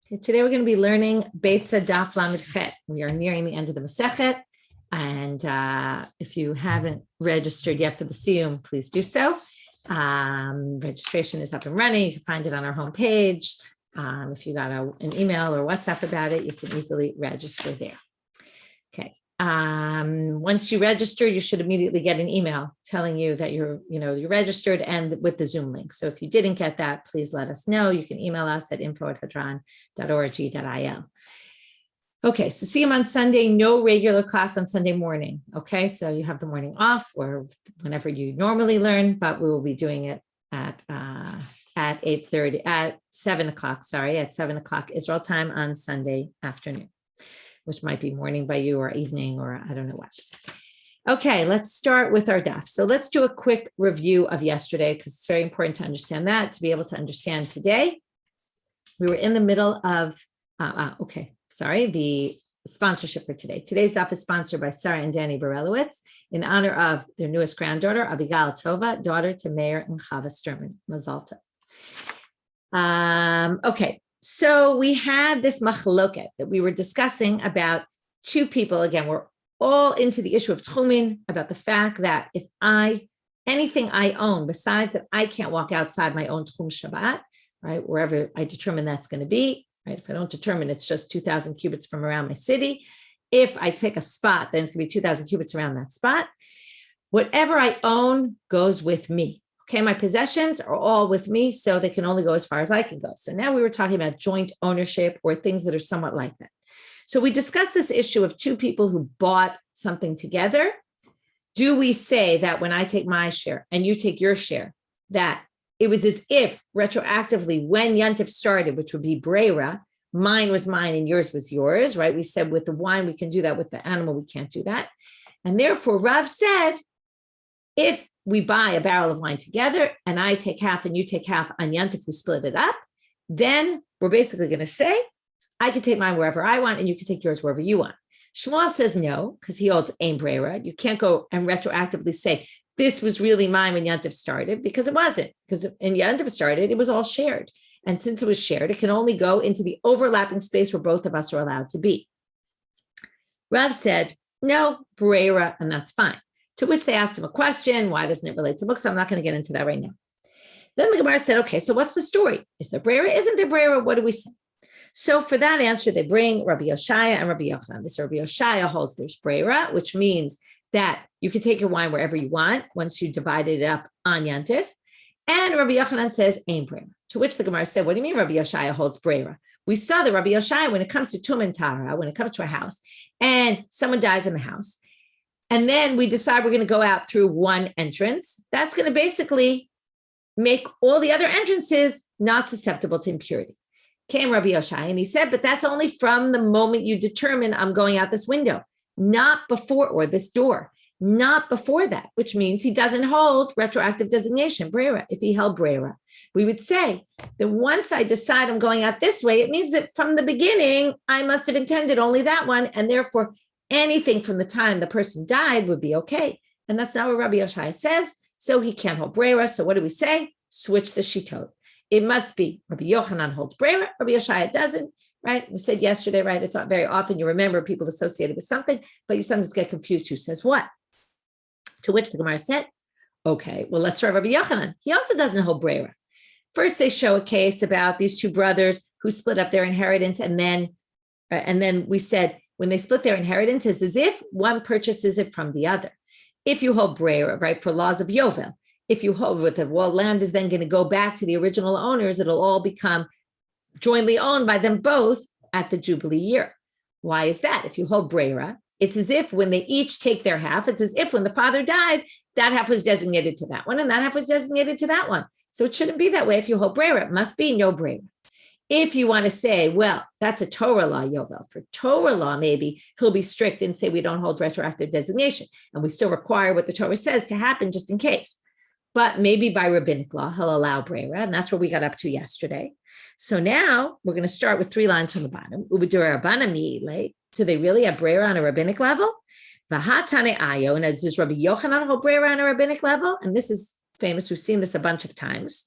Okay, today we're going to be learning Beitzah Daf Lamed Chet. We are nearing the end of the Masechet, and if you haven't registered yet for the Siyum, please do so. Registration is up and running. You can find it on our homepage. If you got an email or WhatsApp about it, you can easily register there. Okay. Once you register, you should immediately get an email telling you that you're registered and with the Zoom link. So if you didn't get that, please let us know. You can email us at info@hadran.org.il. Okay, so see you on Sunday. No regular class on Sunday morning. Okay, so you have the morning off or whenever you normally learn, but we will be doing it at 8:30, at 7 o'clock. At 7 o'clock Israel time on Sunday afternoon, which might be morning by you or evening or I don't know what. Okay, let's start with our daf. So let's do a quick review of yesterday because it's very important to understand that, to be able to understand today. We were in the middle of, the sponsorship for today. Today's daf is sponsored by Sarah and Danny Borelowitz in honor of their newest granddaughter, Abigail Tova, daughter to Meir and Chava Sturman. Mazal tov. Okay. So we had this machloket that we were discussing about two people. Again, we're all into the issue of tchumin, about the fact that if anything I own, besides that I can't walk outside my own tchum Shabbat, right, wherever I determine that's going to be, right? If I don't determine it's just 2,000 cubits from around my city, if I pick a spot, then it's going to be 2,000 cubits around that spot. Whatever I own goes with me. Okay, my possessions are all with me, so they can only go as far as I can go. So now we were talking about joint ownership or things that are somewhat like that. So we discussed this issue of two people who bought something together. Do we say that when I take my share and you take your share, that it was as if retroactively when Yantif started, which would be Breira, mine was mine and yours was yours, right? We said with the wine, we can do that. With the animal, we can't do that. And therefore, Rav said, if we buy a barrel of wine together and I take half and you take half on Yantif, we split it up, then we're basically going to say, I can take mine wherever I want and you can take yours wherever you want. Shmuel says no, because he holds Ein Breira. You can't go and retroactively say, this was really mine when Yantif started, because it wasn't. Because when Yantif started, it was all shared. And since it was shared, it can only go into the overlapping space where both of us are allowed to be. Rav said, no, Breira, and that's fine. To which they asked him a question, why doesn't it relate to books? I'm not going to get into that right now. Then the Gemara said, okay, so what's the story? Is there Breira? Isn't there Breira? What do we say? So for that answer, they bring Rabbi Yoshaya and Rabbi Yochanan. This Rabbi Yoshaya holds there's Breira, which means that you can take your wine wherever you want once you divided it up on Yantif. And Rabbi Yochanan says, Ein Breira. To which the Gemara said, what do you mean Rabbi Yoshaya holds Breira? We saw that Rabbi Yoshaya, when it comes to Tum and Tara, when it comes to a house, and someone dies in the house, and then we decide we're going to go out through one entrance, that's going to basically make all the other entrances not susceptible to impurity. Came Rabbi Yoshai, and he said, but that's only from the moment you determine I'm going out this window, not before, or this door, not before that, which means he doesn't hold retroactive designation, Breira. If he held Breira, we would say that once I decide I'm going out this way, it means that from the beginning, I must have intended only that one, and therefore anything from the time the person died would be okay. And that's not what Rabbi Yoshai says. So he can't hold Breira. So what do we say? Switch the shitot. It must be Rabbi Yochanan holds Breira. Rabbi Yoshai doesn't, right? We said yesterday, right? It's not very often you remember people associated with something, but you sometimes get confused who says what. To which the Gemara said, okay, well, let's try Rabbi Yochanan. He also doesn't hold Breira. First, they show a case about these two brothers who split up their inheritance. And then we said, when they split their inheritance, it's as if one purchases it from the other. If you hold Breira, right, for laws of Yovel, if you hold with the land is then going to go back to the original owners, it'll all become jointly owned by them both at the Jubilee year. Why is that? If you hold Breira, it's as if when they each take their half, it's as if when the father died, that half was designated to that one and that half was designated to that one. So it shouldn't be that way if you hold Breira. It must be no Breira. If you want to say, well, that's a Torah law, Yovel. For Torah law, maybe he'll be strict and say we don't hold retroactive designation. And we still require what the Torah says to happen just in case. But maybe by rabbinic law, he'll allow Breira. And that's where we got up to yesterday. So now we're going to start with 3 lines from the bottom. Do they really have Breira on a rabbinic level? Vahatane ayo. And as does Rabbi Yochanan hold Breira on a rabbinic level? And this is famous. We've seen this a bunch of times.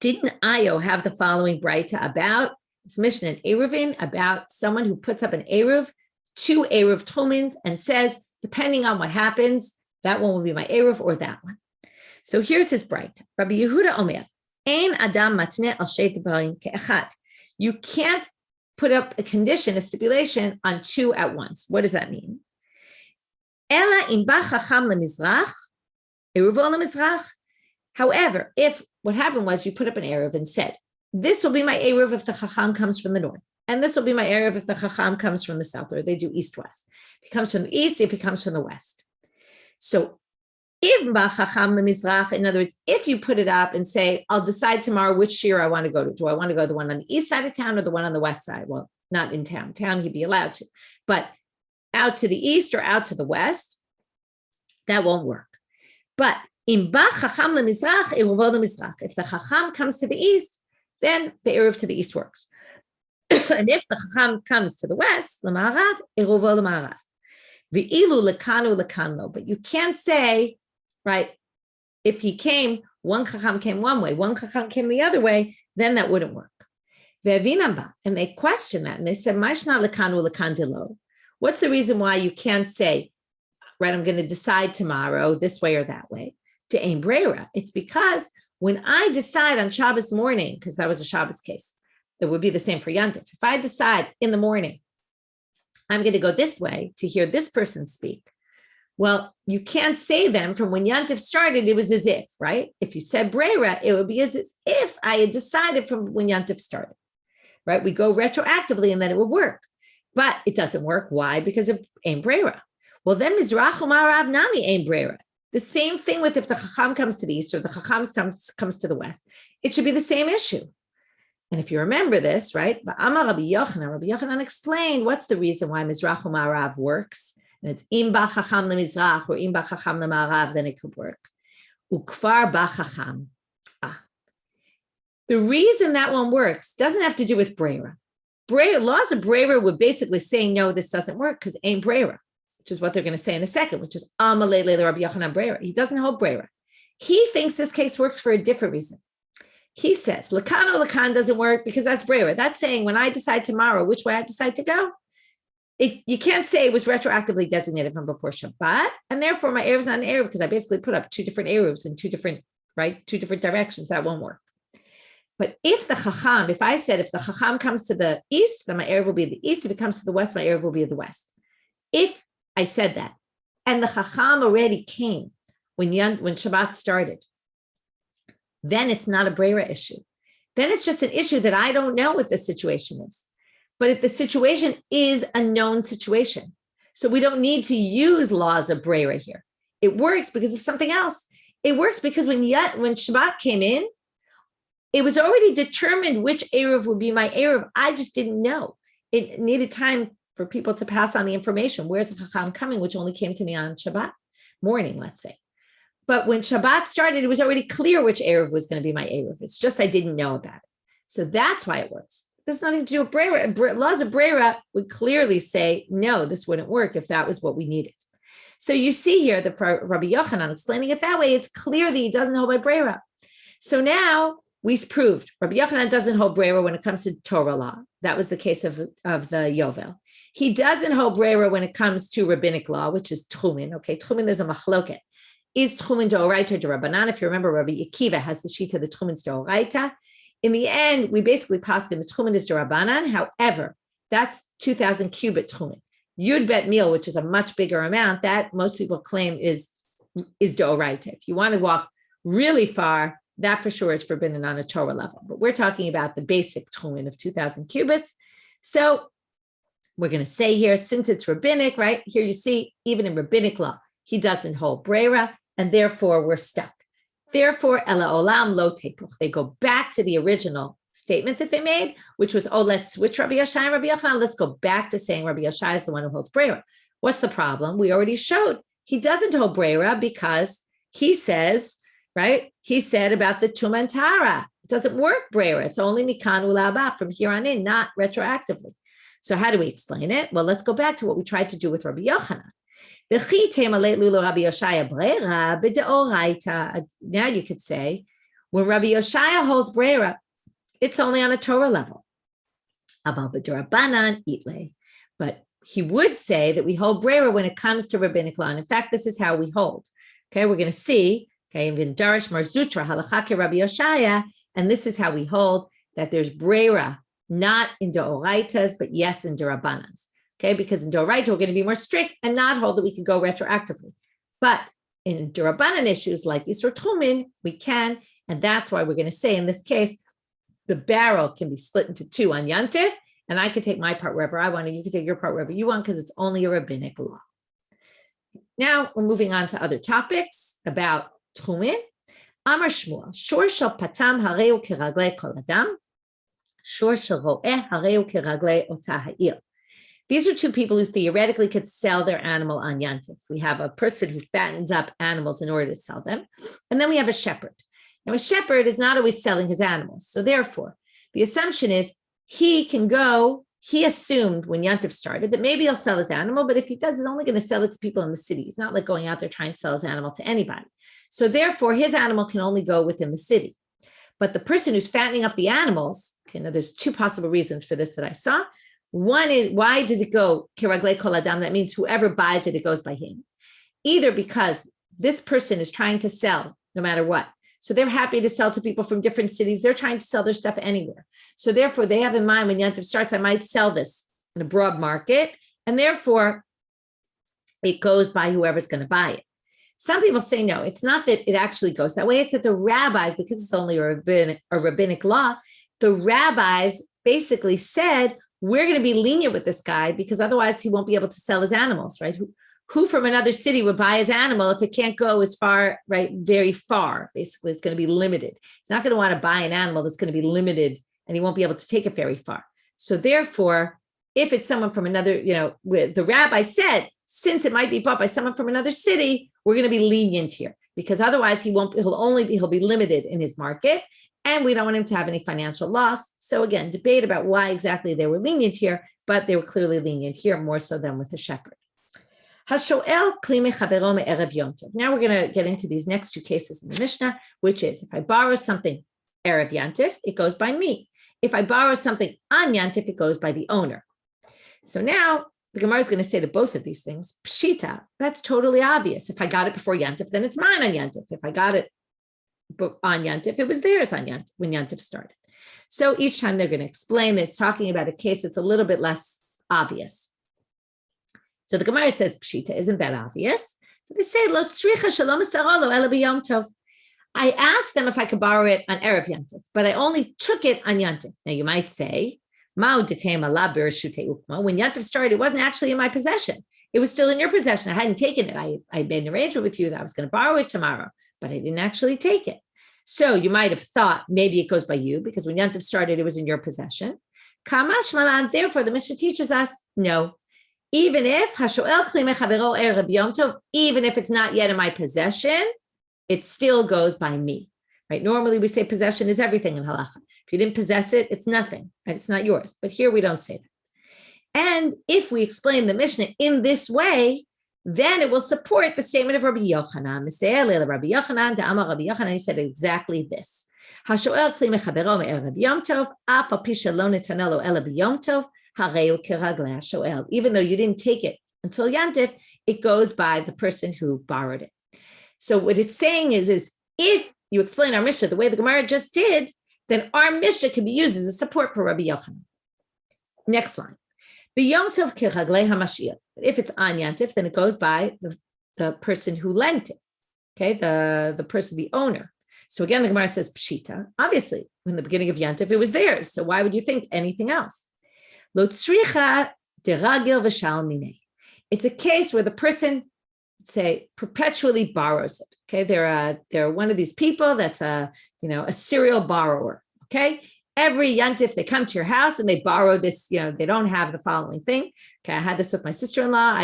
Didn't Ayo have the following Beitzah about this Mishnah in Eruvin about someone who puts up an Eruv, 2 Eruv Tulmins, and says, depending on what happens, that one will be my Eruv or that one. So here's his bright. Rabbi Yehuda Omer, Ein Adam matne al shay devarim ke'echad. You can't put up a condition, a stipulation on 2 at once. What does that mean? Ela im ba chacham lemizrach, eruvo lemizrach. However, if what happened was you put up an Eruv and said, this will be my Eruv if the chacham comes from the north, and this will be my Eruv if the chacham comes from the south, or they do east-west. If he comes from the east, if he comes from the west. So if ba chacham lemizrach, in other words, if you put it up and say, I'll decide tomorrow which shiur I want to go to. Do I want to go to the one on the east side of town or the one on the west side? Well, not in town. Town he'd be allowed to, but out to the east or out to the west, that won't work. But im ba chacham lemizrach, eruvo lemizrach. If the chacham comes to the east, then the eruv to the east works. And if the chacham comes to the west, lema'arav, eruvo lema'arav. V'ilu lekanu lekanlo. But you can't say, right, if he came, one chacham came one way, one chacham came the other way, then that wouldn't work. And they questioned that, and they said, Mashna lekanu lekandilo. What's the reason why you can't say, right, I'm going to decide tomorrow this way or that way, to ein breira? It's because when I decide on Shabbos morning, because that was a Shabbos case, it would be the same for Yantif. If I decide in the morning, I'm going to go this way to hear this person speak. Well, you can't say them from when Yantif started, it was as if, right? If you said breira, it would be as if I had decided from when Yantif started, right? We go retroactively and then it would work. But it doesn't work. Why? Because of ein breira. Well, then Mizrach u'ma'arav nami ein breira. The same thing with if the chacham comes to the east or the chacham comes to the west. It should be the same issue. And if you remember this, right? But Amar Rabbi Yochanan explained what's the reason why Mizrach u'ma'arav works. And it's im ba chacham lemizrach or im ba chacham lema'arav, then it could work. Ukvar ba chacham. The reason that one works doesn't have to do with breira. Laws of breira would basically say, no, this doesn't work because ain't breira, which is what they're going to say in a second, which is Amalei le Rabbi Yochanan breira. He doesn't hold breira. He thinks this case works for a different reason. He says, Lakano Lakan doesn't work because that's breira. That's saying when I decide tomorrow which way I decide to go, you can't say it was retroactively designated from before Shabbat, and therefore my Eruv is not an Eruv because I basically put up 2 different Eruvs in 2 different directions. That won't work. But if the chacham, if I said if the chacham comes to the east, then my Eruv will be the east. If it comes to the west, my Eruv will be the west. If I said that, and the chacham already came when Shabbat started, then it's not a breira issue. Then it's just an issue that I don't know what the situation is. But if the situation is a known situation, so we don't need to use laws of breira here. It works because of something else. It works because when Shabbat came in, it was already determined which Eruv would be my Eruv. I just didn't know. It needed time for people to pass on the information. Where's the Chacham coming, which only came to me on Shabbat morning, let's say. But when Shabbat started, it was already clear which Eruv was going to be my Eruv. It's just I didn't know about it. So that's why it works. There's nothing to do with breira. Laws of breira would clearly say, no, this wouldn't work if that was what we needed. So you see here, the Rabbi Yochanan explaining it that way, it's clear that he doesn't hold by breira. So now we proved Rabbi Yochanan doesn't hold breira when it comes to Torah law. That was the case of the Yovel. He doesn't hold breira when it comes to rabbinic law, which is Tchumin. Okay, Tchumin is a machloket. Is Tchumin d'oraita to Rabbanan? If you remember, Rabbi Akiva has the sheet of the Tchumin's d'oraita. In the end, we basically paskin the Tchumin is d'Rabbanan. However, that's 2,000 cubit Tchumin. Yud bet meal, which is a much bigger amount, that most people claim is d'oraita. If you want to walk really far, that for sure is forbidden on a Torah level. But we're talking about the basic Tchumin of 2,000 cubits. So we're going to say here, since it's rabbinic, right? Here you see, even in rabbinic law, he doesn't hold breira, and therefore we're stuck. Therefore, Ela Olam Lo Tepuch. They go back to the original statement that they made, which was, let's switch Rabbi Yashai and Rabbi Yochanan. Let's go back to saying Rabbi Yashai is the one who holds breira. What's the problem? We already showed he doesn't hold breira because he says, right? He said about the Tumantara. It doesn't work breira. It's only Mikan Ulaba from here on in, not retroactively. So how do we explain it? Well, let's go back to what we tried to do with Rabbi Yochanan. Now you could say, when Rabbi Yoshaya holds breira, it's only on a Torah level. Aval b'durabanan itle. But he would say that we hold brera when it comes to rabbinic law. And in fact, this is how we hold. Okay, we're going to see, okay, in Darish Marzutra, Halakha ke Rabbi Yoshaya, and this is how we hold that there's brera, not in Deoraitas, but yes, in Durabanans. Okay, because in Doraita, we're going to be more strict and not hold that we can go retroactively. But in Durabanan issues like Yisro Tchumin, we can, and that's why we're going to say in this case, the barrel can be split into two on Yantif, and I could take my part wherever I want, and you can take your part wherever you want, because it's only a rabbinic law. Now we're moving on to other topics about Tchumin. Amar Shmuel, Shur shel patam hareu keraglei kol adam, Shur shel ro'eh hareu keraglei ota ha'ir. These are two people who theoretically could sell their animal on Yantif. We have a person who fattens up animals in order to sell them, and then we have a shepherd. Now, a shepherd is not always selling his animals. So therefore, the assumption is he assumed when Yantif started that maybe he'll sell his animal, but if he does, he's only going to sell it to people in the city. He's not like going out there trying to sell his animal to anybody. So therefore, his animal can only go within the city. But the person who's fattening up the animals, okay, now there's two possible reasons for this that I saw. One is, why does it go kiraglei kol adam? That means whoever buys it, it goes by him. Either because this person is trying to sell no matter what. So they're happy to sell to people from different cities. They're trying to sell their stuff anywhere. So therefore, they have in mind when Yantif starts, I might sell this in a broad market. And therefore, it goes by whoever's going to buy it. Some people say, no, it's not that it actually goes that way. It's that the rabbis, because it's only a rabbinic law, the rabbis basically said, we're going to be lenient with this guy because otherwise he won't be able to sell his animals, right? Who from another city would buy his animal if it can't go as far, right? Very far. Basically, it's going to be limited. He's not going to want to buy an animal that's going to be limited and he won't be able to take it very far. So therefore, if it's someone from another, the rabbi said, since it might be bought by someone from another city, we're going to be lenient here because otherwise he'll be limited in his market. And we don't want him to have any financial loss. So again, debate about why exactly they were lenient here, but they were clearly lenient here more so than with the shepherd. Now we're going to get into these next two cases in the Mishnah, which is if I borrow something Erev Yantif, it goes by me. If I borrow something on Yantif, it goes by the owner. So now the Gemara is going to say to both of these things, Pshita, that's totally obvious. If I got it before Yantif, then it's mine on Yantif. If I got it on Yantif, it was theirs on Yantif when Yantif started. So each time they're going to explain that it's talking about a case that's a little bit less obvious. So the Gemara says, Pshita, isn't that obvious? So they say, Lo tzricha shalom asarolo ela b'yom tov. I asked them if I could borrow it on Erev Yantif, but I only took it on Yantif. Now you might say, Ma'u d'teim ala b'reshutei ukma. When Yantif started, it wasn't actually in my possession. It was still in your possession. I hadn't taken it. I made an arrangement with you that I was going to borrow it tomorrow, but I didn't actually take it. So you might have thought maybe it goes by you because when Yantif started, it was in your possession. Kamash malan, therefore the Mishnah teaches us, no. Even if it's not yet in my possession, it still goes by me, right? Normally we say possession is everything in halacha. If you didn't possess it, it's nothing, right? It's not yours. But here we don't say that. And if we explain the Mishnah in this way, then it will support the statement of Rabbi Yochanan. Rabbi Yochanan, he said exactly this. Even though you didn't take it until Yantif, it goes by the person who borrowed it. So what it's saying is if you explain our Mishnah the way the Gemara just did, then our Mishnah can be used as a support for Rabbi Yochanan. Next line. If it's on Yantif, then it goes by the person who lent it, okay, the person, the owner. So again, the Gemara says Pshita. Obviously, in the beginning of Yantif, it was theirs. So why would you think anything else? It's a case where the person, say, perpetually borrows it. Okay, they're one of these people that's a serial borrower. Okay, every Yantif they come to your house and they borrow this. They don't have the following thing. Okay, I had this with my sister-in-law.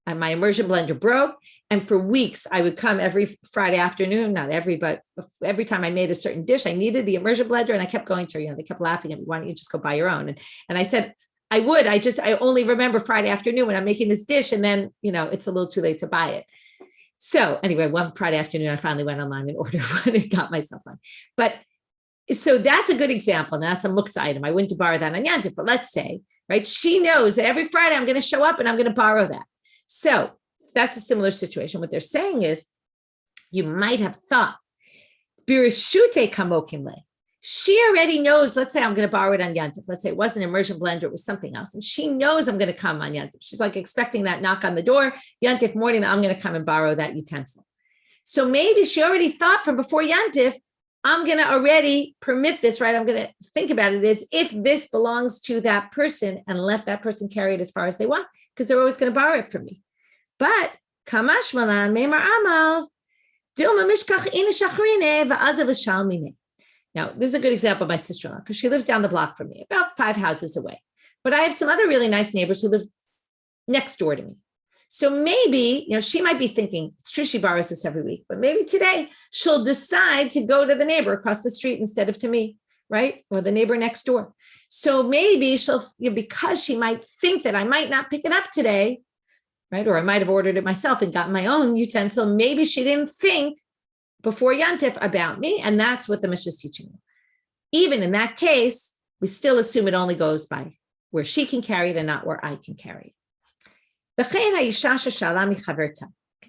My immersion blender broke, and for weeks I would come every Friday afternoon. Not every, but every time I made a certain dish, I needed the immersion blender, and I kept going to her. They kept laughing at me. Why don't you just go buy your own? And I said, I would. I only remember Friday afternoon when I'm making this dish, and then it's a little too late to buy it. So anyway, one Friday afternoon, I finally went online and ordered one and got myself one. But So that's a good example. Now that's a muktzah item. I went to borrow that on Yantif, but let's say, right, she knows that every Friday I'm going to show up and I'm going to borrow that. So that's a similar situation. What they're saying is, you might have thought, birishute kamokim le. She already knows, let's say I'm going to borrow it on Yantif. Let's say it wasn't an immersion blender, it was something else. And she knows I'm going to come on Yantif. She's like expecting that knock on the door, Yantif morning, that I'm going to come and borrow that utensil. So maybe she already thought from before Yantif, I'm going to already permit this, right? I'm going to think about it as if this belongs to that person and let that person carry it as far as they want, because they're always going to borrow it from me. But kamash malan meimar amal dilma mishkach ina shachrine va'azav shalmine. Now, this is a good example of my sister-in-law, because she lives down the block from me, about 5 houses away. But I have some other really nice neighbors who live next door to me. So maybe, she might be thinking, it's true she borrows this every week, but maybe today she'll decide to go to the neighbor across the street instead of to me, right? Or the neighbor next door. So maybe she'll, because she might think that I might not pick it up today, right? Or I might have ordered it myself and gotten my own utensil. Maybe she didn't think before Yantif about me. And that's what the Mishnah is teaching you. Even in that case, we still assume it only goes by where she can carry it and not where I can carry it.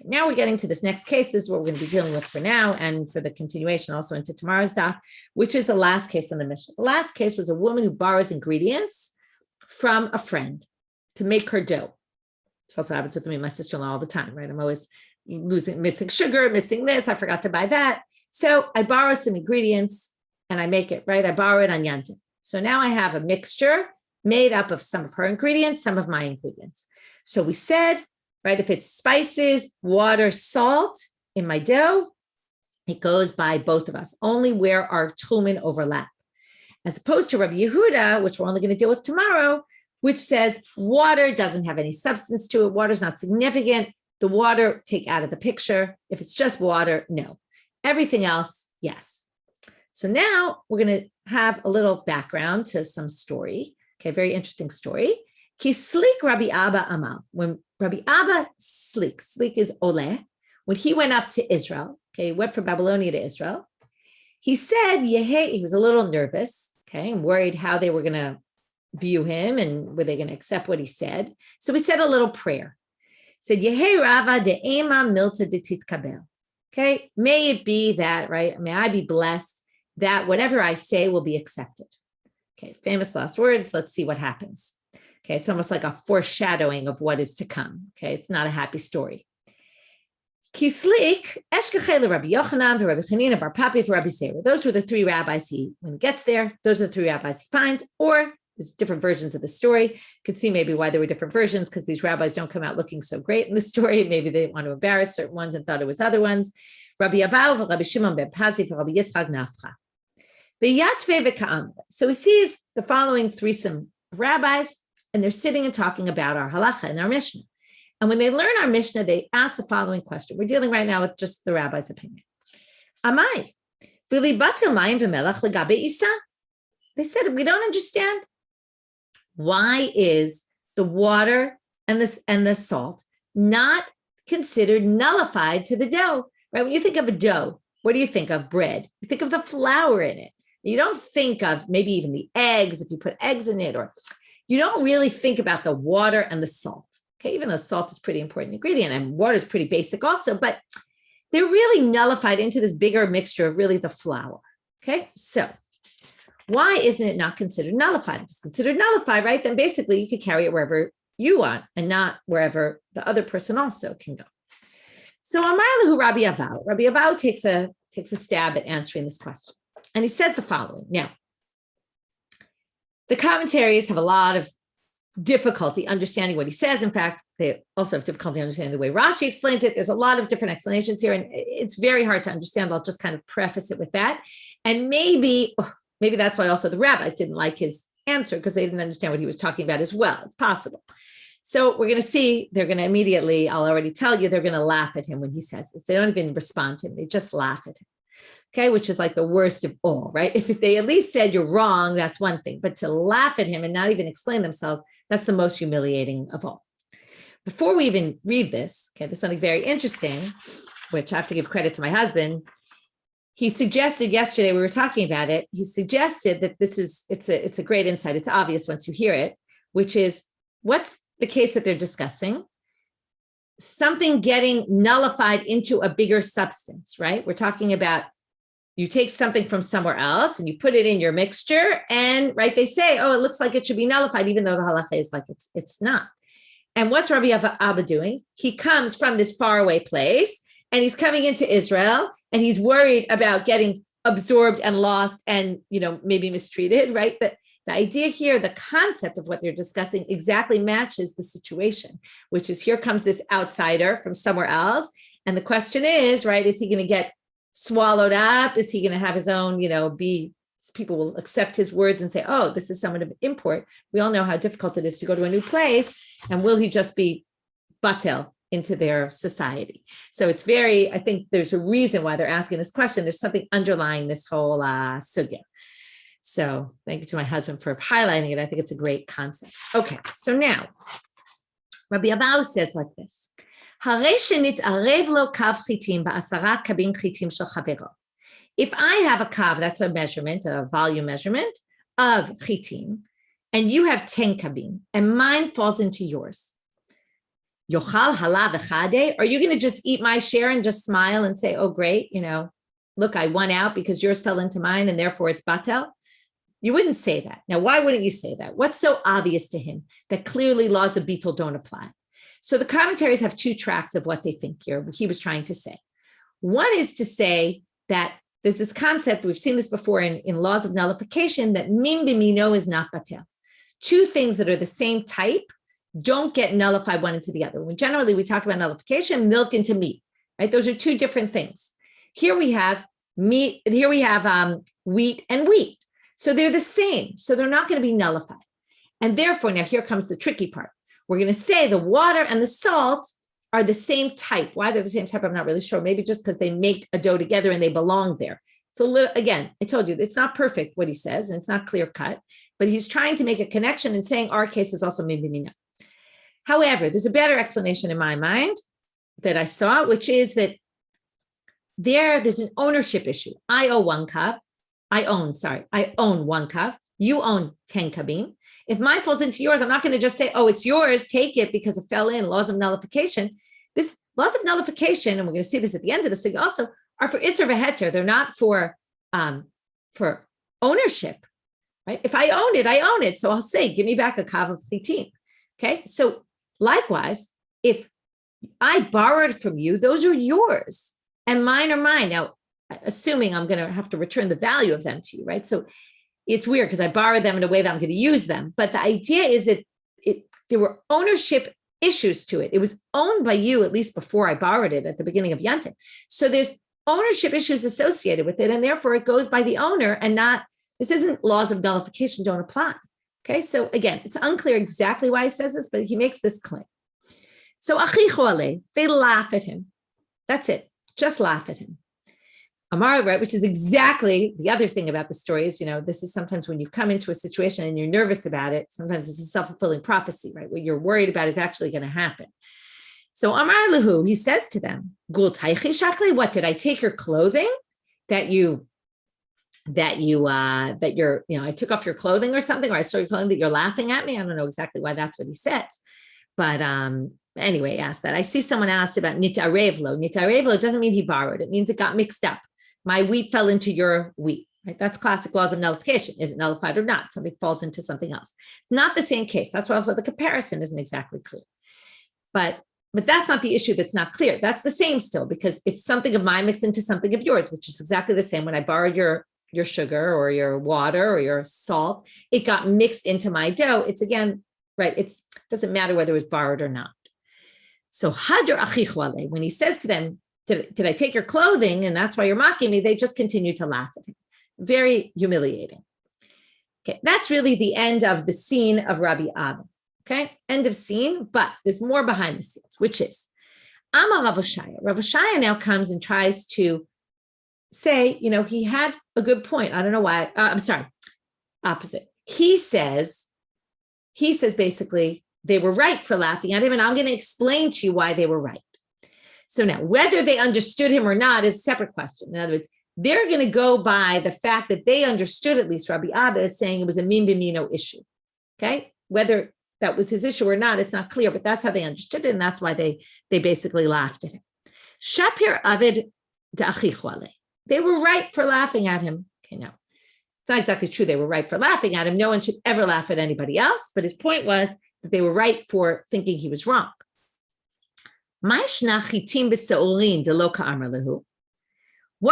Now we're getting to this next case. This is what we're going to be dealing with for now and for the continuation also into tomorrow's daf, which is the last case on the Mishnah. The last case was a woman who borrows ingredients from a friend to make her dough. This also happens with me and my sister-in-law all the time, right? I'm always missing sugar, missing this. I forgot to buy that. So I borrow some ingredients and I make it, right? I borrow it on Yantif. So now I have a mixture made up of some of her ingredients, some of my ingredients. So we said, right, if it's spices, water, salt in my dough, it goes by both of us, only where our tchumen overlap. As opposed to Rabbi Yehuda, which we're only going to deal with tomorrow, which says water doesn't have any substance to it. Water's not significant. The water, take out of the picture. If it's just water, no. Everything else, yes. So now we're going to have a little background to some story. Okay, very interesting story. Ki sleek Rabbi Abba Amal. When Rabbi Abba sleek is Oleh, when he went up to Israel, okay, he went from Babylonia to Israel, he said, he was a little nervous, okay, and worried how they were going to view him and were they going to accept what he said. So he said a little prayer. He said, Yehe Rava de Ema Milta de Titkabel. Okay, may it be that, right, may I be blessed that whatever I say will be accepted. Okay, famous last words. Let's see what happens. Okay, it's almost like a foreshadowing of what is to come. Okay, it's not a happy story. Kislik, Eshkechele Rabbi Yochanan, Rabbi Chanina, Bar Papi, for Rabbi Seir. Those were the 3 rabbis when he gets there. Those are the 3 rabbis he finds, or there's different versions of the story. You could see maybe why there were different versions, because these rabbis don't come out looking so great in the story. Maybe they want to embarrass certain ones and thought it was other ones. Rabbi Abav, Rabbi Shimon ben Pazi, for Rabbi Yitzchak Nafcha. So he sees the following threesome of rabbis, and they're sitting and talking about our halacha and our Mishnah. And when they learn our Mishnah, they ask the following question. We're dealing right now with just the rabbi's opinion. Amai, they said, we don't understand. Why is the water and the salt not considered nullified to the dough? Right? When you think of a dough, what do you think of? Bread. You think of the flour in it. You don't think of maybe even the eggs, if you put eggs in it, or you don't really think about the water and the salt. Okay, even though salt is a pretty important ingredient and water is pretty basic also, but they're really nullified into this bigger mixture of really the flour. Okay, so why isn't it not considered nullified? If it's considered nullified, right, then basically you could carry it wherever you want and not wherever the other person also can go. So Amar Lahu Rabbi Abau. Rabbi Abau takes a stab at answering this question. And he says the following. Now, the commentaries have a lot of difficulty understanding what he says. In fact, they also have difficulty understanding the way Rashi explains it. There's a lot of different explanations here, and it's very hard to understand. I'll just kind of preface it with that. And maybe that's why also the rabbis didn't like his answer, because they didn't understand what he was talking about as well. It's possible. So we're going to see, they're going to immediately, I'll already tell you, they're going to laugh at him when he says this. They don't even respond to him. They just laugh at him. Okay, which is like the worst of all, right? If they at least said you're wrong, that's one thing. But to laugh at him and not even explain themselves, that's the most humiliating of all. Before we even read this, okay, there's something very interesting, which I have to give credit to my husband. he suggested yesterday, we were talking about it, he suggested that it's a great insight. It's obvious once you hear it, which is what's the case that they're discussing? Something getting nullified into a bigger substance, right? We're talking about you take something from somewhere else and you put it in your mixture and, right, they say, oh, it looks like it should be nullified, even though the halacha is like it's not. And what's Rabbi Abba doing? He comes from this faraway place and he's coming into Israel and he's worried about getting absorbed and lost and, maybe mistreated, right? But the idea here, the concept of what they're discussing exactly matches the situation, which is here comes this outsider from somewhere else. And the question is, right, is he going to get swallowed up? Is he going to have his own, people will accept his words and say, oh, this is someone of import. We all know how difficult it is to go to a new place. And will he just be batel into their society? So it's I think there's a reason why they're asking this question. There's something underlying this whole sugya. So thank you to my husband for highlighting it. I think it's a great concept. Okay, so now Rabbi Abahu says like this. If I have a kav, that's a measurement, a volume measurement of chitim, and you have 10 kabin, and mine falls into yours. Yochal halav echade, are you going to just eat my share and just smile and say, oh, great, look, I won out because yours fell into mine and therefore it's batel? You wouldn't say that. Now, why wouldn't you say that? What's so obvious to him that clearly laws of beetle don't apply? So the commentaries have two tracks of what they think he was trying to say. One is to say that there's this concept, we've seen this before in laws of nullification, that min b'mino is not batel. Two things that are the same type don't get nullified one into the other. When generally we talk about nullification, milk into meat, right? Those are two different things. Here we have meat, here we have wheat and wheat. So they're the same. So they're not going to be nullified. And therefore, now here comes the tricky part. We're going to say the water and the salt are the same type. Why they're the same type, I'm not really sure. Maybe just because they make a dough together and they belong there. It's a little, again, I told you, it's not perfect what he says, and it's not clear cut, but he's trying to make a connection and saying our case is also min b'mino. However, there's a better explanation in my mind that I saw, which is that there's an ownership issue. I own one kav. You own 10 kabin. If mine falls into yours, I'm not going to just say, oh, it's yours, take it because it fell in, laws of nullification. This laws of nullification, and we're going to see this at the end of the sugya also, are for isser v'heter. They're not for ownership, right? If I own it, I own it. So I'll say, give me back a kav of chitim. Okay. So likewise, if I borrowed from you, those are yours and mine are mine. Now, assuming I'm going to have to return the value of them to you, right? So it's weird because I borrowed them in a way that I'm going to use them. But the idea is that there were ownership issues to it. It was owned by you, at least before I borrowed it at the beginning of Yantiv. So there's ownership issues associated with it. And therefore it goes by the owner and not, this isn't laws of nullification don't apply. Okay. So again, it's unclear exactly why he says this, but he makes this claim. So achichu aleh, they laugh at him. That's it. Just laugh at him. Amar, right, which is exactly the other thing about the story is, this is sometimes when you come into a situation and you're nervous about it, sometimes it's a self-fulfilling prophecy, right? What you're worried about is actually going to happen. So Amar Lahu, he says to them, Gul taichi shakli, what, did I take your clothing I took off your clothing or something, or I stole your clothing that you're laughing at me? I don't know exactly why that's what he says. But anyway, asked that. I see someone asked about nitarevlo. Nitarevlo doesn't mean he borrowed. It means it got mixed up. My wheat fell into your wheat. Right? That's classic laws of nullification. Is it nullified or not? Something falls into something else. It's not the same case. That's why also the comparison isn't exactly clear. But that's not the issue that's not clear. That's the same still, because it's something of mine mixed into something of yours, which is exactly the same. When I borrowed your sugar or your water or your salt, it got mixed into my dough. It's again, right? It doesn't matter whether it was borrowed or not. So hadr achichu aleh, when he says to them, did I take your clothing and that's why you're mocking me? They just continue to laugh at him. Very humiliating. Okay, that's really the end of the scene of Rabbi Abba. Okay, end of scene, but there's more behind the scenes, which is Amar Rav Oshaya. Rav Oshaya now comes and tries to say, he had a good point. I don't know why. Opposite. He says basically they were right for laughing at him, and I'm going to explain to you why they were right. So now, whether they understood him or not is a separate question. In other words, they're going to go by the fact that they understood, at least Rabbi Abba is saying it was a min b'mino issue. Okay, whether that was his issue or not, it's not clear, but that's how they understood it, and that's why they basically laughed at him. Shapir Avid da'achichu. They were right for laughing at him. Okay, now it's not exactly true they were right for laughing at him. No one should ever laugh at anybody else, but his point was that they were right for thinking he was wrong. What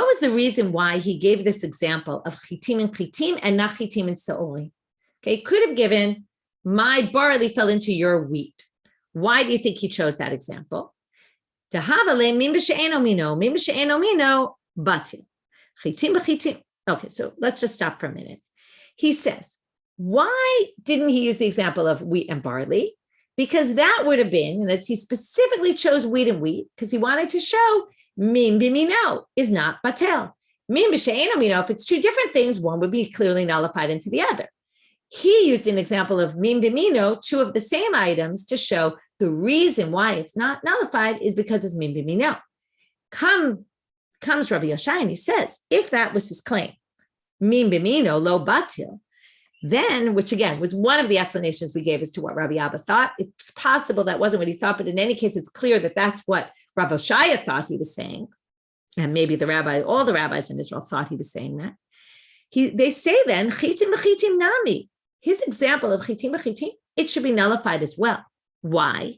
was the reason why he gave this example of chitim and not chitim and se'orim? Okay, he could have given, my barley fell into your wheat. Why do you think he chose that example? Okay, so let's just stop for a minute. He says, why didn't he use the example of wheat and barley? Because that would have been, and that he specifically chose wheat and wheat because he wanted to show min b'mino is not batel. Min b'she'eno mino, if it's two different things, one would be clearly nullified into the other. He used an example of min b'mino, two of the same items, to show the reason why it's not nullified is because it's min b'mino. Comes Rabbi Yoshai and he says, if that was his claim, min b'mino lo batil, then, which again was one of the explanations we gave as to what Rabbi Abba thought. It's possible that wasn't what he thought, but in any case, it's clear that that's what Rav Oshaya thought he was saying. And maybe all the rabbis in Israel thought he was saying that. They say then, chitim b'chitim nami. His example of chitim b'chitim, it should be nullified as well. Why?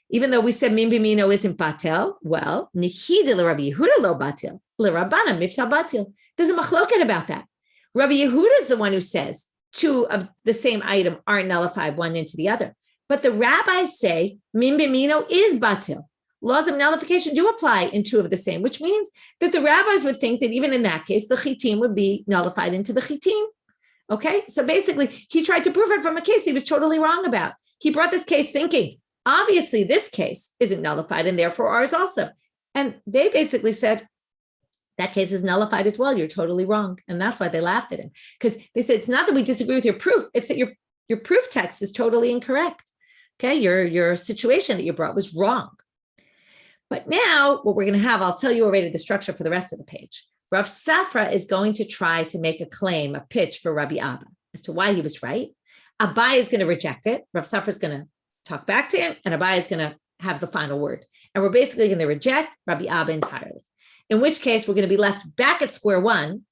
Even though we said min b'mino isn't batel, well, nechida l'Rabbi Yehuda lo batel, l'Rabbana miftal batel. There's a machloket about that. Rabbi Yehuda is the one who says two of the same item aren't nullified one into the other. But the rabbis say min b'mino is batil. Laws of nullification do apply in two of the same, which means that the rabbis would think that even in that case, the chitim would be nullified into the chitim. Okay, so basically, he tried to prove it from a case he was totally wrong about. He brought this case thinking, obviously, this case isn't nullified, and therefore ours also. And they basically said, that case is nullified as well. You're totally wrong. And that's why they laughed at him. Because they said, it's not that we disagree with your proof, it's that your proof text is totally incorrect. Okay, your situation that you brought was wrong. But now what we're going to have, I'll tell you already the structure for the rest of the page. Rav Safra is going to try to make a claim, a pitch for Rabbi Abba as to why he was right. Abai is going to reject it. Rav Safra is going to talk back to him, and Abai is going to have the final word. And we're basically going to reject Rabbi Abba entirely. In which case, we're going to be left back at square one.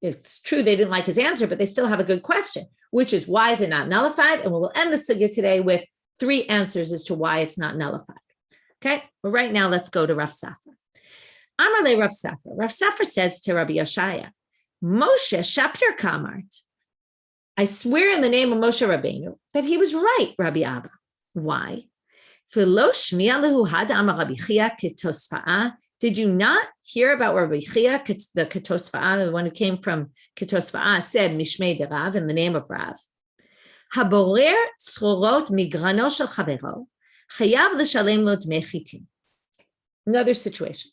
It's true they didn't like his answer, but they still have a good question, which is why is it not nullified? And we will end the sugya today with 3 answers as to why it's not nullified. Okay, well, right now let's go to Rav Safra. Amar le Rav Safra. Rav Safra says to Rabbi Yoshaya, Moshe Shapir Kamart. I swear in the name of Moshe Rabbeinu that he was right, Rabbi Abba. Why? Did you not hear about Rabbi Chia, the Ketosfa'ah, the one who came from Ketosfa'ah, said Mishmei de Rav, in the name of Rav? Haborer tzrorot migrano shel chavero chayav l'shalem lo dmei chitim. Another situation.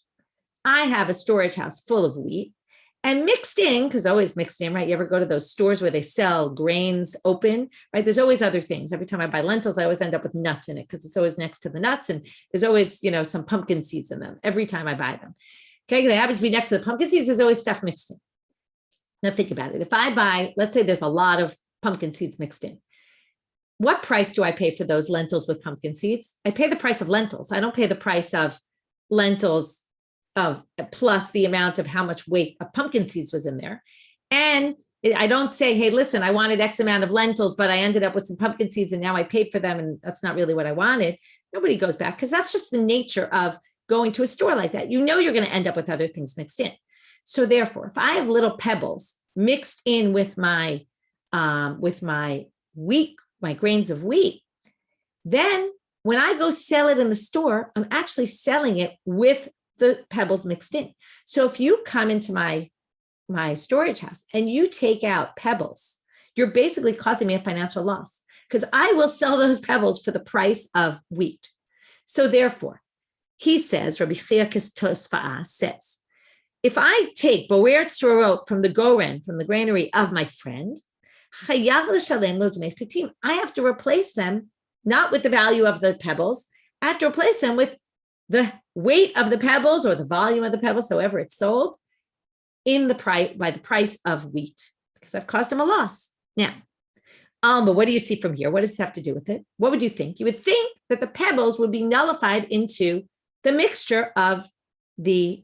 I have a storage house full of wheat, and mixed in, because always mixed in, right? You ever go to those stores where they sell grains open, right? There's always other things. Every time I buy lentils, I always end up with nuts in it because it's always next to the nuts, and there's always, some pumpkin seeds in them every time I buy them. Okay, they happen to be next to the pumpkin seeds. There's always stuff mixed in. Now think about it. If I buy, let's say there's a lot of pumpkin seeds mixed in. What price do I pay for those lentils with pumpkin seeds? I pay the price of lentils. I don't pay the price of lentils of plus the amount of how much weight of pumpkin seeds was in there. And I don't say, hey, listen, I wanted X amount of lentils, but I ended up with some pumpkin seeds and now I paid for them. And that's not really what I wanted. Nobody goes back because that's just the nature of going to a store like that. You're going to end up with other things mixed in. So therefore, if I have little pebbles mixed in with my wheat, my grains of wheat, then when I go sell it in the store, I'm actually selling it with the pebbles mixed in. So if you come into my storage house and you take out pebbles, you're basically causing me a financial loss because I will sell those pebbles for the price of wheat. So therefore, he says, Rabbi Chia Tosfa'ah says, if I take boer tzorot from the goren, from the granary of my friend, I have to replace them not with the value of the pebbles. I have to replace them with the weight of the pebbles or the volume of the pebbles, however it's sold, in the price by the price of wheat because I've caused him a loss. Now, Alma, what do you see from here? What does this have to do with it? What would you think? You would think that the pebbles would be nullified into the mixture of the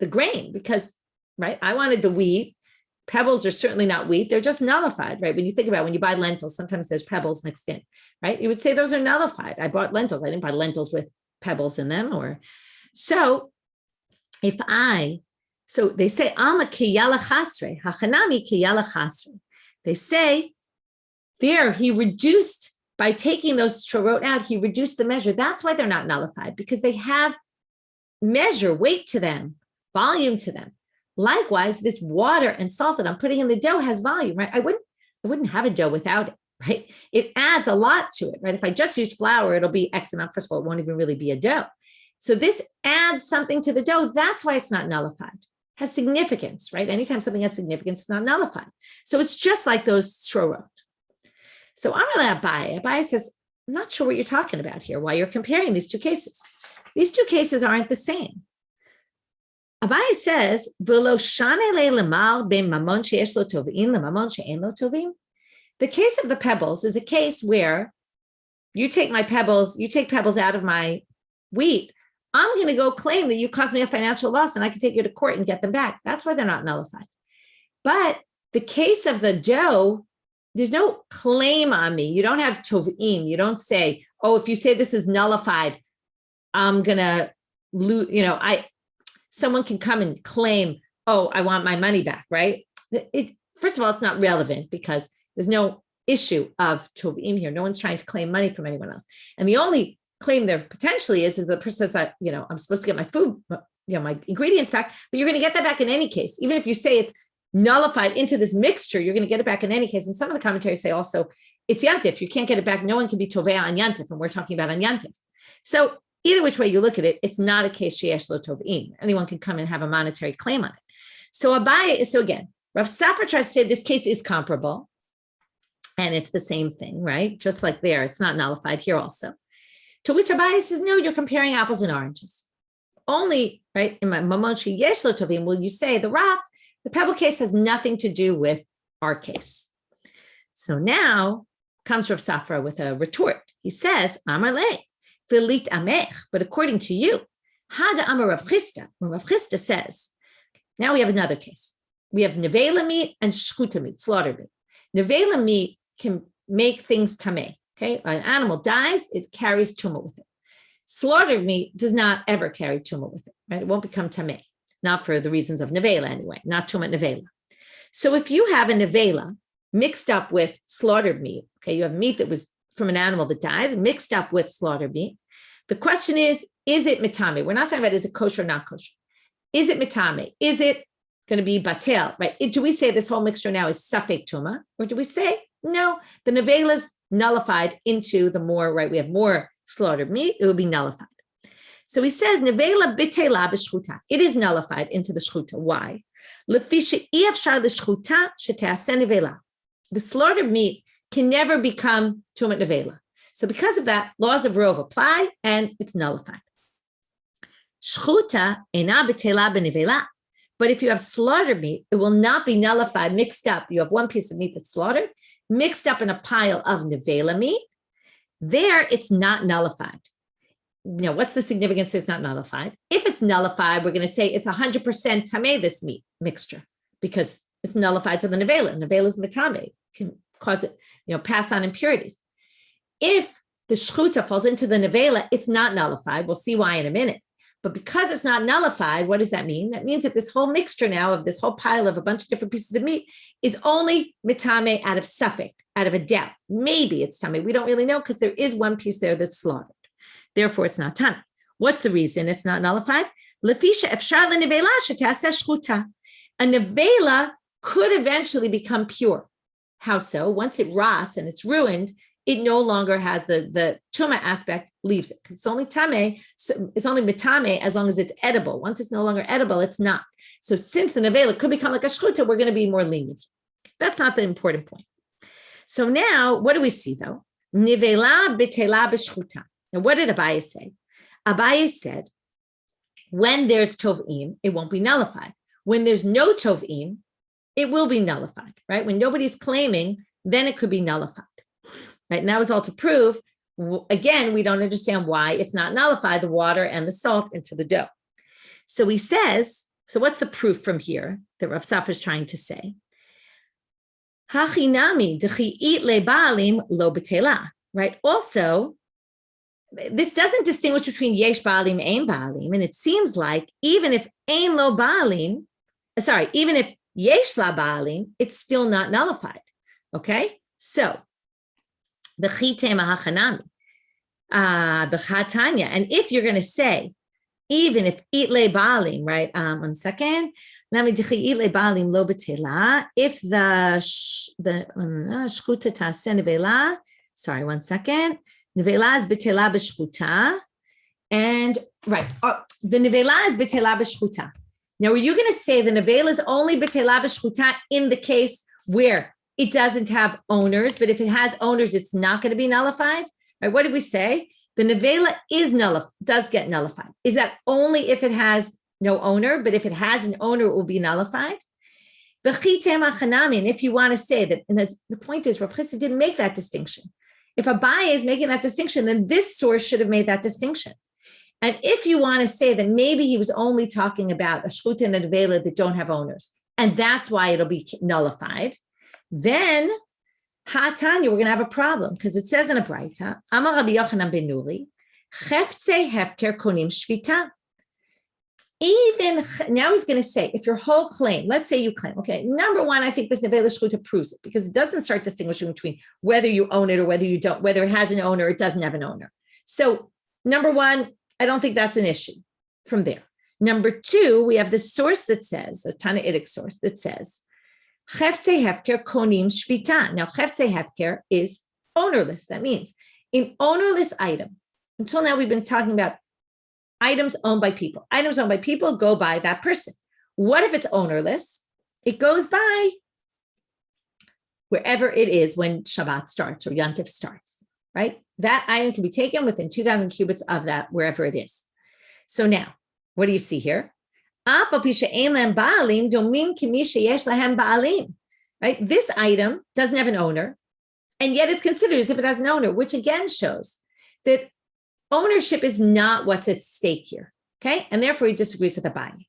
grain because, right, I wanted the wheat. Pebbles are certainly not wheat. They're just nullified, right? When you think about it, when you buy lentils, sometimes there's pebbles mixed in, right? You would say those are nullified. I bought lentils. I didn't buy lentils with pebbles in them. So they say, Alma kiyala chasre, hachanami kiyala chasre. They say there he reduced, by taking those shorot out, he reduced the measure. That's why they're not nullified, because they have measure, weight to them, volume to them. Likewise, this water and salt that I'm putting in the dough has volume, right? I wouldn't have a dough without it, right? It adds a lot to it, right? If I just use flour, it'll be X amount. First of all, it won't even really be a dough. So this adds something to the dough. That's why it's not nullified. It has significance, right? Anytime something has significance, it's not nullified. So it's just like those shorot. So Amar Abaye says, I'm not sure what you're talking about here, why you're comparing these two cases. These two cases aren't the same. Abaye says, the case of the pebbles is a case where you take pebbles out of my wheat. I'm going to go claim that you caused me a financial loss and I can take you to court and get them back. That's why they're not nullified. But the case of the dough, there's no claim on me. You don't have tovim. You don't say, oh, if you say this is nullified, I'm going to lose, someone can come and claim, oh, I want my money back, right? First of all, it's not relevant because there's no issue of tovim here. No one's trying to claim money from anyone else. And the only claim there potentially is the person says that, I'm supposed to get my food, my ingredients back, but you're going to get that back in any case. Even if you say it's nullified into this mixture, you're going to get it back in any case. And some of the commentaries say also, it's yantif. You can't get it back. No one can be tovea on yantif, and we're talking about on yantif. So either which way you look at it, it's not a case sheyesh lo tovim. Anyone can come and have a monetary claim on it. So again, Rav Safra tries to say this case is comparable, and it's the same thing, right? Just like there, it's not nullified here also. To which Abaye says, no, you're comparing apples and oranges. Only, right, in my mamon sheyesh lo tovim will you say the pebble case has nothing to do with our case. So now comes Rav Safra with a retort. He says, Amar le, filit amech, but according to you, hada amar Rav Chisda, when Rav Chisda says, now we have another case. We have nevela meat and shchuta meat, slaughter meat. Nevela meat can make things tameh, okay? When an animal dies, it carries tumah with it. Slaughtered meat does not ever carry tumah with it, right? It won't become tameh. Not for the reasons of nevela anyway, not tumat nevela. So if you have a nevela mixed up with slaughtered meat, okay, you have meat that was from an animal that died mixed up with slaughtered meat. The question is it mitame? We're not talking about is it kosher or not kosher. Is it mitame? Is it going to be batel, right? Do we say this whole mixture now is safek tuma? Or do we say, no, the nevela's nullified into the more, right? We have more slaughtered meat, it will be nullified. So he says, nevela bitela b'shchuta. It is nullified into the shchuta. Why? Lefisha iafshar l'shchuta sheteaseh nevela. The slaughtered meat can never become tumat nevela. So because of that, laws of Rov apply, and it's nullified. Shchuta ena bitela b'nevela. But if you have slaughtered meat, it will not be nullified, mixed up. You have one piece of meat that's slaughtered, mixed up in a pile of nevela meat. There, it's not nullified. What's the significance? It's not nullified. If it's nullified, we're going to say it's 100% tameh, this meat mixture, because it's nullified to the nevela. Nevela is metame, can cause it, pass on impurities. If the shchuta falls into the nevela, it's not nullified. We'll see why in a minute. But because it's not nullified, what does that mean? That means that this whole mixture now of this whole pile of a bunch of different pieces of meat is only mitame out of safek, out of a doubt. Maybe it's tameh. We don't really know because there is one piece there that's slaughtered. Therefore, it's not tameh. What's the reason it's not nullified? Lefisha efshar lenevela sheteaseh shchuta. A nevela could eventually become pure. How so? Once it rots and it's ruined, it no longer has the tumah aspect, leaves it. It's only tameh, so it's only mitame as long as it's edible. Once it's no longer edible, it's not. So since the nevela could become like a shchuta, we're going to be more lenient. That's not the important point. So now, what do we see though? Nevela bitela b'shchuta. Now, what did Abaye say? Abaye said, when there's tovim, it won't be nullified. When there's no tovim, it will be nullified, right? When nobody's claiming, then it could be nullified, right? And that was all to prove, again, we don't understand why it's not nullified, the water and the salt into the dough. So he says, so what's the proof from here that Rav Safra is trying to say? Hachinami dechi le baalim lo betela, right? Also, this doesn't distinguish between yesh baalim, ein baalim, and it seems like even if ein lo baalim, even if yesh la baalim, it's still not nullified. Okay, so the chitema hachanami, the chatanya, and if you're going to say even if eat le baalim, right? 1 second. If the shchuta taseh nevela, sorry, 1 second. Nevela is betela b'shchuta, and right, the nevela is betela b'shchuta. Now, are you going to say the nevela is only betela b'shchuta in the case where it doesn't have owners, but if it has owners, it's not going to be nullified? Right? What did we say? The nevela does get nullified. Is that only if it has no owner? But if it has an owner, it will be nullified. And if you want to say that, and that's, the point is, Rav Chisda didn't make that distinction. If Abaye is making that distinction, then this source should have made that distinction. And if you want to say that maybe he was only talking about a shchuta and a nevela that don't have owners, and that's why it'll be nullified, then Hatanya, we're going to have a problem because it says in a Beitzah, Amar Rabbi Yochanan ben Nuri, Cheftzei hefker konim shvita. Even now, he's going to say, if your whole claim, let's say you claim, okay, number one, I think this nevela shchuta proves it because it doesn't start distinguishing between whether you own it or whether you don't, whether it has an owner or it doesn't have an owner. So, number one, I don't think that's an issue from there. Number two, we have this source that says, a Tanaitic source that says, Cheftzei hefker konim shvita. Now, cheftzei hefker is ownerless. That means an ownerless item. Until now, we've been talking about items owned by people. Items owned by people go by that person. What if it's ownerless? It goes by wherever it is when Shabbat starts or Yantif starts, right? That item can be taken within 2,000 cubits of that, wherever it is. So now, what do you see here? Right? This item doesn't have an owner, and yet it's considered as if it has an owner, which again shows that ownership is not what's at stake here, okay? And therefore he disagrees with Abaye.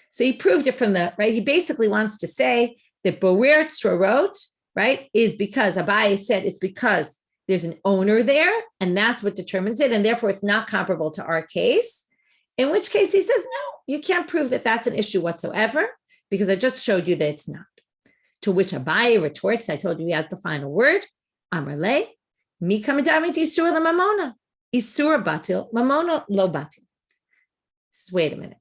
So he proved it from the, right? He basically wants to say that Borer Tzrorot, right, is because Abaye said it's because there's an owner there, and that's what determines it, and therefore it's not comparable to our case, in which case he says, no, you can't prove that that's an issue whatsoever, because I just showed you that it's not. To which Abaye retorts, I told you he has the final word, Amar le, mi kamadamit isur la mamona. Isur batil, mamona lo batil. Wait a minute.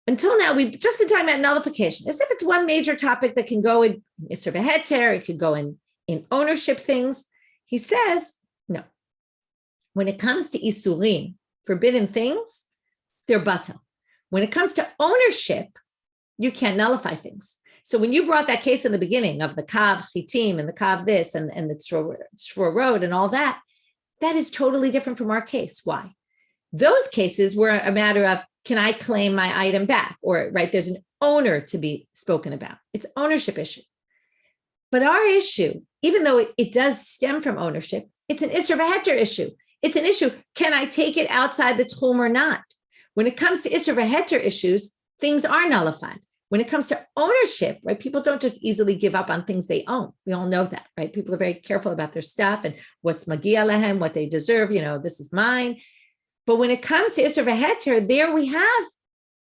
Until now, we've just been talking about nullification, as if it's one major topic that can go in Isur v'heter, it could go in ownership things. He says, no. When it comes to isurim, forbidden things, they're batil. When it comes to ownership, you can't nullify things. So when you brought that case in the beginning of the kav chitim and the kav this and the Tzror road and all that, that is totally different from our case. Why? Those cases were a matter of, can I claim my item back? Or, right, there's an owner to be spoken about. It's ownership issue. But our issue, even though it does stem from ownership, it's an Isser v'heter issue. It's an issue, can I take it outside the tchum or not? When it comes to Isser v'heter issues, things are nullified. When it comes to ownership, right, people don't just easily give up on things they own. We all know that, right? People are very careful about their stuff and what's magia lehem, what they deserve, this is mine. But when it comes to Isser v'heter, there we have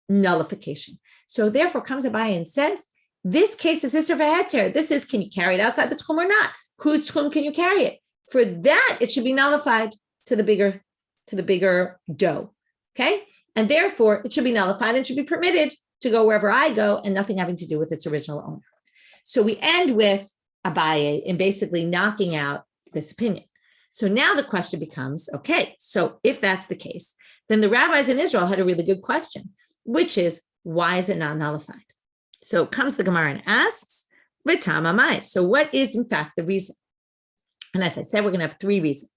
nullification. So therefore comes Abaye and says, this case is Isser v'heter. This is, can you carry it outside the tchum or not? Whose tchum can you carry it? For that, it should be nullified to the bigger dough, okay? And therefore, it should be nullified and should be permitted to go wherever I go and nothing having to do with its original owner. So we end with Abaye in basically knocking out this opinion. So now the question becomes, okay, so if that's the case, then the rabbis in Israel had a really good question, which is, why is it not nullified? So comes the Gemara and asks, V'tam amai. So what is in fact the reason? And as I said, we're going to have three reasons.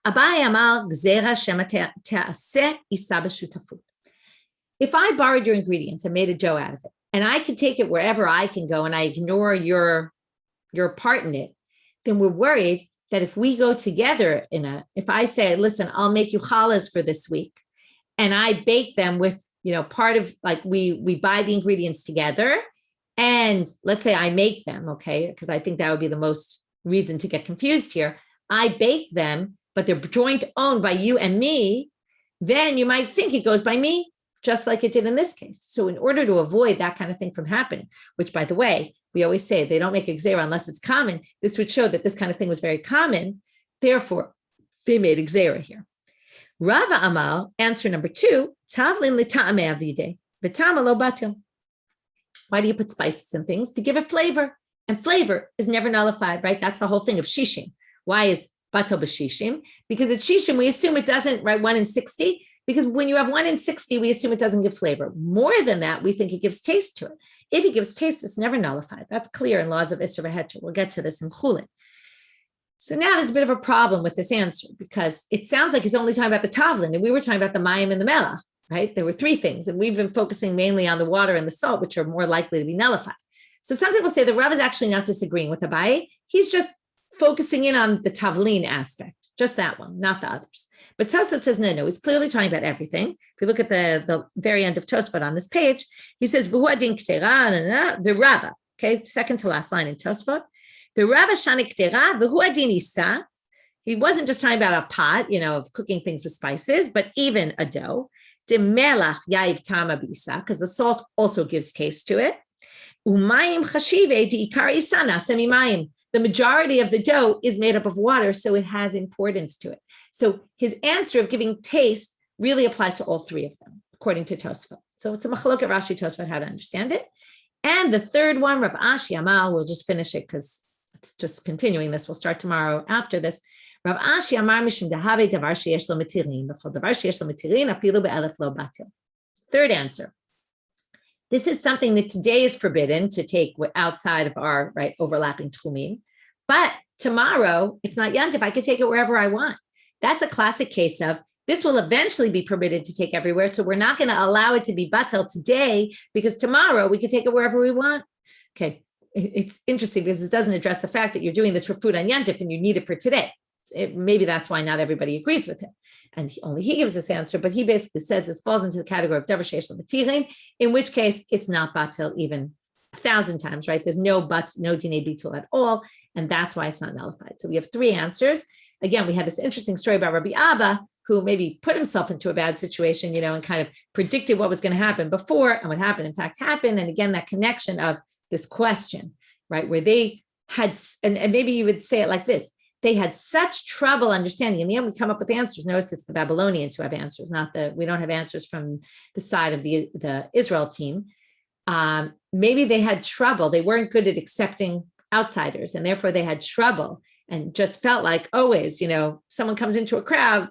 Abaye amal gzera shema te'aseh isa b'shutafut. if I borrowed your ingredients and made a dough out of it, and I can take it wherever I can go and I ignore your part in it, then we're worried that if we go together if I say, listen, I'll make you challahs for this week, and I bake them with, part of like we buy the ingredients together, and let's say I make them, okay, because I think that would be the most reason to get confused here. I bake them, but they're joint owned by you and me, then you might think it goes by me, just like it did in this case. So in order to avoid that kind of thing from happening, which, by the way, we always say they don't make a gzeira unless it's common. This would show that this kind of thing was very common. Therefore, they made a gzeira here. Rava Amal, answer number 2, tavlin l'ta'amei avide, v'ta'ama lo batil. Why do you put spices in things? To give it flavor. And flavor is never nullified, right? That's the whole thing of shishim. Why is batil b'shishim? Because it's shishim, we assume it doesn't, right? 1 in 60. Because when you have 1 in 60, we assume it doesn't give flavor. More than that, we think it gives taste to it. If it gives taste, it's never nullified. That's clear in laws of Isser v'Heter. We'll get to this in Chulin. So now there's a bit of a problem with this answer because it sounds like he's only talking about the tavlin, and we were talking about the mayim and the melach, right? There were 3 things, and we've been focusing mainly on the water and the salt, which are more likely to be nullified. So some people say the Rav is actually not disagreeing with Abaye. He's just focusing in on the tavlin aspect, just that one, not the others. But Tosfot says, no, he's clearly talking about everything. If you look at the very end of Tosfot on this page, he says, V'hu adin k'tera, v'rava, okay, second to last line in Tosfot. V'rava shani k'tera, v'hu adin isa. He wasn't just talking about a pot, of cooking things with spices, but even a dough. De melach yayiv tama bisa, because the salt also gives taste to it. Umayim chashive di ikar isa nasa mimayim. The majority of the dough is made up of water, so it has importance to it. So his answer of giving taste really applies to all 3 of them, according to Tosfot. So it's a machlok at Rashi Tosfot how to understand it. And the third one, Rav Ashi Amal, we'll just finish it because it's just continuing this. We'll start tomorrow after this. Rav Ashi Amar mishum dehave davar sheyesh lo metirin, v'chol davar sheyesh lo metirin afilu be'elef lo batil. Third answer. This is something that today is forbidden to take outside of our overlapping tchumim. But tomorrow, it's not yantif. I could take it wherever I want. That's a classic case of this will eventually be permitted to take everywhere. So we're not going to allow it to be batel today because tomorrow we could take it wherever we want. Okay, it's interesting because this doesn't address the fact that you're doing this for food on yantif and you need it for today. Maybe that's why not everybody agrees with him. And only he gives this answer, but he basically says this falls into the category of davar sheyesh lo metirin, in which case it's not batel even 1,000 times, right? There's no dinei bitul at all, and that's why it's not nullified. So we have 3 answers. Again, we had this interesting story about Rabbi Abba, who maybe put himself into a bad situation, and kind of predicted what was going to happen before, and what happened, in fact, happened. And again, that connection of this question, right, where they had, and maybe you would say it like this, they had such trouble understanding. In the end, we come up with answers. Notice it's the Babylonians who have answers, we don't have answers from the side of the Israel team. Maybe they had trouble. They weren't good at accepting outsiders, and therefore they had trouble and just felt like always, someone comes into a crowd,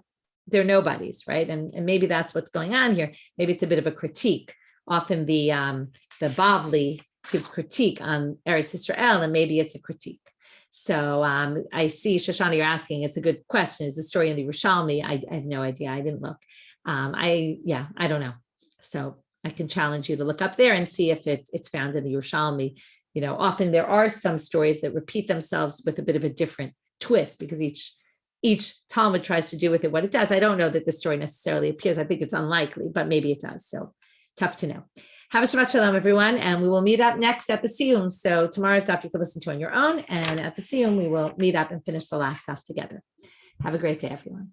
they're nobodies, right? And maybe that's what's going on here. Maybe it's a bit of a critique. Often the Bavli gives critique on Eretz Yisrael, and maybe it's a critique. So I see, Shoshana, you're asking, it's a good question. Is the story in the Yerushalmi? I have no idea. I didn't look. I don't know. So I can challenge you to look up there and see if it's found in the Yerushalmi. Often there are some stories that repeat themselves with a bit of a different twist because each Talmud tries to do with it what it does. I don't know that the story necessarily appears. I think it's unlikely, but maybe it does. So tough to know. Have a Shabbat Shalom, everyone, and we will meet up next at the Siyum. So tomorrow's daf you can listen to on your own, and at the Siyum we will meet up and finish the last daf together. Have a great day, everyone.